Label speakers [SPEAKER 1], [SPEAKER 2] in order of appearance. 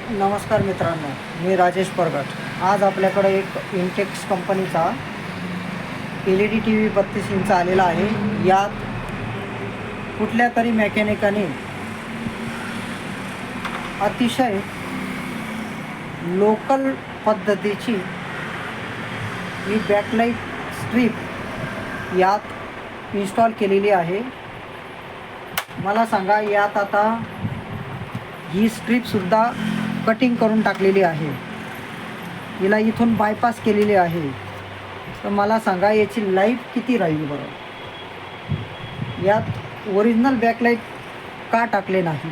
[SPEAKER 1] नमस्कार मित्रांनो, मी राजेश परगट। आज आपल्याकडे एक इंटेक्स कंपनीचा LED TV 32 इंच आलेला आहे। यात कुठल्या तरी मेकॅनिकाने अतिशय लोकल पद्धतीची ही बॅकलाईट स्ट्रीप यात इन्स्टॉल केलेली आहे। मला सांगा, यात आता ही स्ट्रीपसुद्धा कटिंग करून टाकलेली आहे, हिला इथून बायपास केलेली आहे। तर मला सांगा, याची लाईफ किती राहील बरं? यात ओरिजिनल बॅकलाईट का टाकले नाही?